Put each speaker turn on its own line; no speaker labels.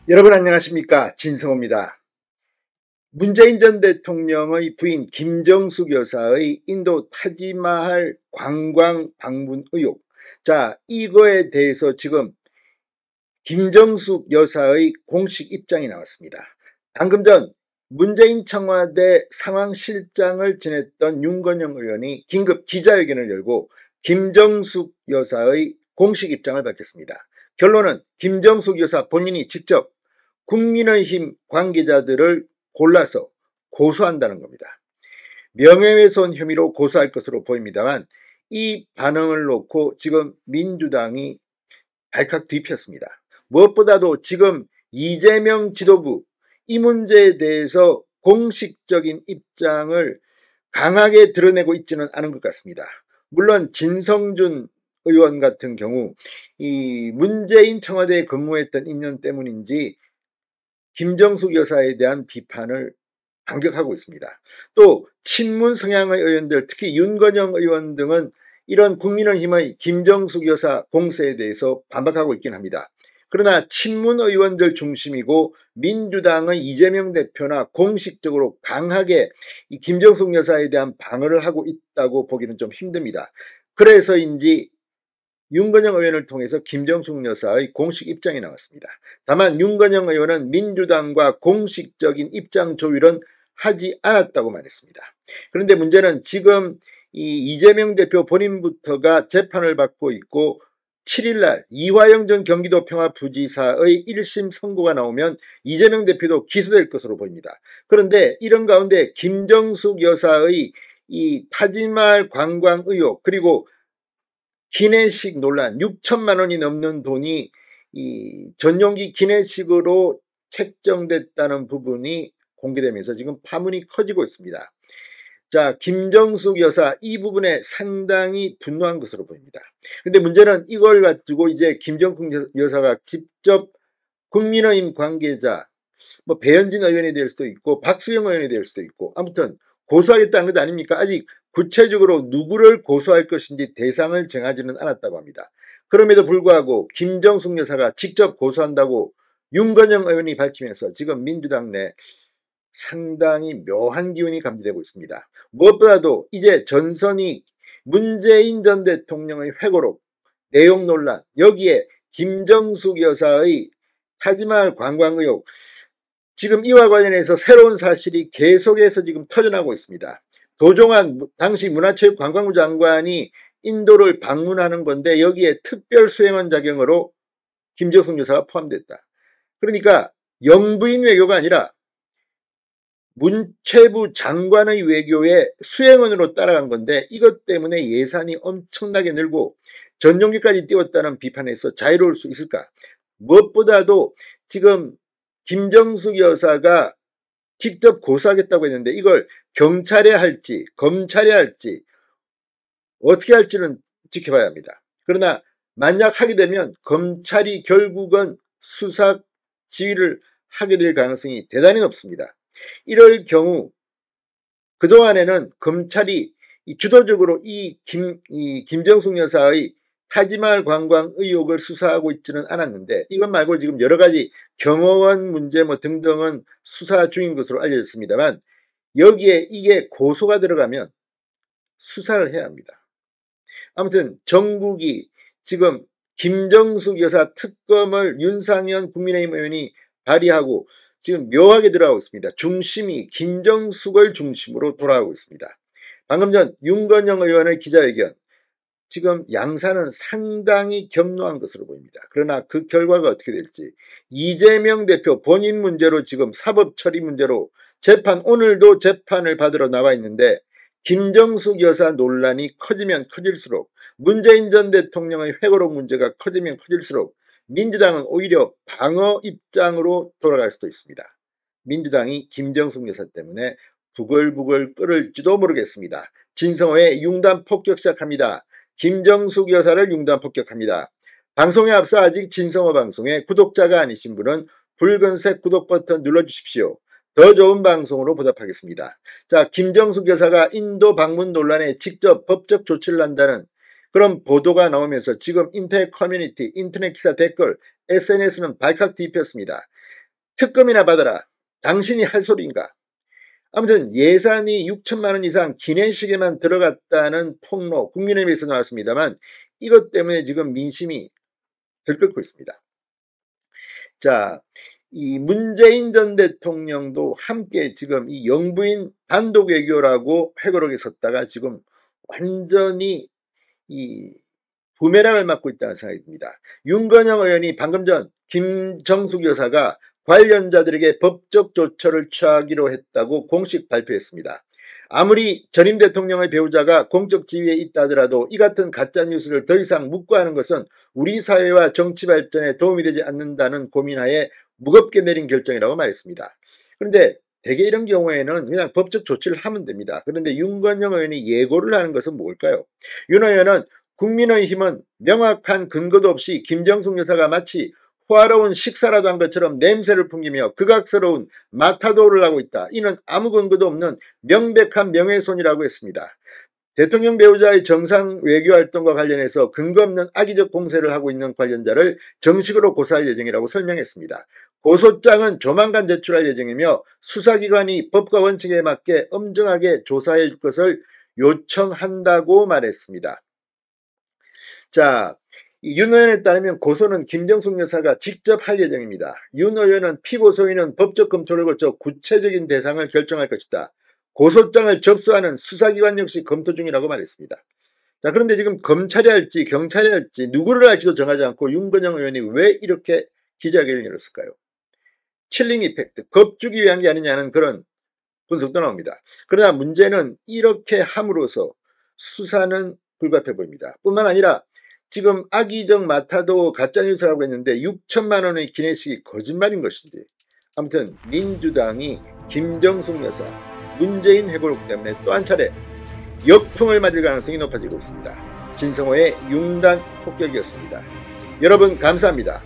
여러분 안녕하십니까? 진성호입니다. 문재인 전 대통령의 부인 김정숙 여사의 인도 타지마할 관광 방문 의혹. 자, 이거에 대해서 지금 김정숙 여사의 공식 입장이 나왔습니다. 방금 전 문재인 청와대 상황실장을 지냈던 윤건영 의원이 긴급 기자회견을 열고 김정숙 여사의 공식 입장을 밝혔습니다. 결론은 김정숙 여사 본인이 직접 국민의힘 관계자들을 골라서 고소한다는 겁니다. 명예훼손 혐의로 고소할 것으로 보입니다만 이 반응을 놓고 지금 민주당이 발칵 뒤폈습니다. 무엇보다도 지금 이재명 지도부 이 문제에 대해서 공식적인 입장을 강하게 드러내고 있지는 않은 것 같습니다. 물론 진성준 의원 같은 경우 이 문재인 청와대에 근무했던 인연 때문인지 김정숙 여사에 대한 비판을 반격하고 있습니다. 또 친문 성향의 의원들, 특히 윤건영 의원 등은 이런 국민의힘의 김정숙 여사 공세에 대해서 반박하고 있긴 합니다. 그러나 친문 의원들 중심이고 민주당의 이재명 대표나 공식적으로 강하게 이 김정숙 여사에 대한 방어를 하고 있다고 보기는 좀 힘듭니다. 그래서인지 윤건영 의원을 통해서 김정숙 여사의 공식 입장이 나왔습니다. 다만 윤건영 의원은 민주당과 공식적인 입장 조율은 하지 않았다고 말했습니다. 그런데 문제는 지금 이재명 대표 본인부터가 재판을 받고 있고 7일날 이화영 전 경기도 평화부지사의 1심 선고가 나오면 이재명 대표도 기소될 것으로 보입니다. 그런데 이런 가운데 김정숙 여사의 이 타지마할 관광 의혹, 그리고 기내식 논란, 6천만 원이 넘는 돈이 이 전용기 기내식으로 책정됐다는 부분이 공개되면서 지금 파문이 커지고 있습니다. 자, 김정숙 여사 이 부분에 상당히 분노한 것으로 보입니다. 근데 문제는 이걸 가지고 이제 김정숙 여사가 직접 국민의힘 관계자, 뭐 배현진 의원이 될 수도 있고 박수영 의원이 될 수도 있고 아무튼 고소하겠다는 것 아닙니까? 아직 구체적으로 누구를 고소할 것인지 대상을 정하지는 않았다고 합니다. 그럼에도 불구하고 김정숙 여사가 직접 고소한다고 윤건영 의원이 밝히면서 지금 민주당 내 상당히 묘한 기운이 감지되고 있습니다. 무엇보다도 이제 전선이 문재인 전 대통령의 회고록, 내용 논란, 여기에 김정숙 여사의 타지마할 관광 의혹, 지금 이와 관련해서 새로운 사실이 계속해서 지금 터져나오고 있습니다. 도종환 당시 문화체육관광부 장관이 인도를 방문하는 건데 여기에 특별 수행원 자격으로 김정숙 여사가 포함됐다. 그러니까 영부인 외교가 아니라 문체부 장관의 외교에 수행원으로 따라간 건데 이것 때문에 예산이 엄청나게 늘고 전용기까지 띄웠다는 비판에서 자유로울 수 있을까? 무엇보다도 지금 김정숙 여사가 직접 고소하겠다고 했는데 이걸 경찰에 할지 검찰에 할지 어떻게 할지는 지켜봐야 합니다. 그러나 만약 하게 되면 검찰이 결국은 수사 지휘를 하게 될 가능성이 대단히 높습니다. 이럴 경우 그동안에는 검찰이 주도적으로 이 김정숙 여사의 타지마할 관광 의혹을 수사하고 있지는 않았는데 이것 말고 지금 여러 가지 경호원 문제 뭐 등등은 수사 중인 것으로 알려졌습니다만 여기에 이게 고소가 들어가면 수사를 해야 합니다. 아무튼 정국이 지금 김정숙 여사 특검을 윤상현 국민의힘 의원이 발의하고 지금 묘하게 들어가고 있습니다. 중심이 김정숙을 중심으로 돌아가고 있습니다. 방금 전 윤건영 의원의 기자회견, 지금 양산은 상당히 격노한 것으로 보입니다. 그러나 그 결과가 어떻게 될지 이재명 대표 본인 문제로 지금 사법 처리 문제로 오늘도 재판을 받으러 나와 있는데 김정숙 여사 논란이 커지면 커질수록 문재인 전 대통령의 회고록 문제가 커지면 커질수록 민주당은 오히려 방어 입장으로 돌아갈 수도 있습니다. 민주당이 김정숙 여사 때문에 부글부글 끓을지도 모르겠습니다. 진성호의 융단 폭격 시작합니다. 김정숙 여사를 융단 폭격합니다. 방송에 앞서 아직 진성호 방송에 구독자가 아니신 분은 붉은색 구독 버튼 눌러주십시오. 더 좋은 방송으로 보답하겠습니다. 자, 김정숙 여사가 인도 방문 논란에 직접 법적 조치를 한다는 그런 보도가 나오면서 지금 인터넷 커뮤니티, 인터넷 기사 댓글, SNS는 발칵 뒤폈습니다. 특검이나 받아라. 당신이 할 소리인가? 아무튼 예산이 6천만 원 이상 기내식에만 들어갔다는 폭로 국민의힘에서 나왔습니다만 이것 때문에 지금 민심이 들끓고 있습니다. 자, 이 문재인 전 대통령도 함께 지금 이 영부인 단독 외교라고 회고록에 섰다가 지금 완전히 이 부메랑을 맞고 있다는 생각이 듭니다. 윤건영 의원이 방금 전 김정숙 여사가 관련자들에게 법적 조처를 취하기로 했다고 공식 발표했습니다. 아무리 전임 대통령의 배우자가 공적 지위에 있다 하더라도 이 같은 가짜뉴스를 더 이상 묵과하는 것은 우리 사회와 정치 발전에 도움이 되지 않는다는 고민하에 무겁게 내린 결정이라고 말했습니다. 그런데 대개 이런 경우에는 그냥 법적 조치를 하면 됩니다. 그런데 윤건영 의원이 예고를 하는 것은 뭘까요? 윤 의원은 국민의힘은 명확한 근거도 없이 김정숙 여사가 마치 호화로운 식사라도 한 것처럼 냄새를 풍기며 극악스러운 마타도를 하고 있다. 이는 아무 근거도 없는 명백한 명예훼손이라고 했습니다. 대통령 배우자의 정상 외교활동과 관련해서 근거 없는 악의적 공세를 하고 있는 관련자를 정식으로 고소할 예정이라고 설명했습니다. 고소장은 조만간 제출할 예정이며 수사기관이 법과 원칙에 맞게 엄정하게 조사해 줄 것을 요청한다고 말했습니다. 자, 윤 의원에 따르면 고소는 김정숙 여사가 직접 할 예정입니다. 윤 의원은 피고 소인은 법적 검토를 거쳐 구체적인 대상을 결정할 것이다. 고소장을 접수하는 수사기관 역시 검토 중이라고 말했습니다. 자, 그런데 지금 검찰이 할지 경찰이 할지 누구를 할지도 정하지 않고 윤건영 의원이 왜 이렇게 기자회견을 열었을까요? 칠링 이펙트, 겁주기 위한 게 아니냐는 그런 분석도 나옵니다. 그러나 문제는 이렇게 함으로써 수사는 불가피해 보입니다. 뿐만 아니라 지금 악의적 마타도 가짜뉴스라고 했는데 6천만 원의 기내식이 거짓말인 것인지, 아무튼 민주당이 김정숙 여사 문재인 회고록 때문에 또 한 차례 역풍을 맞을 가능성이 높아지고 있습니다. 진성호의 융단 폭격이었습니다. 여러분 감사합니다.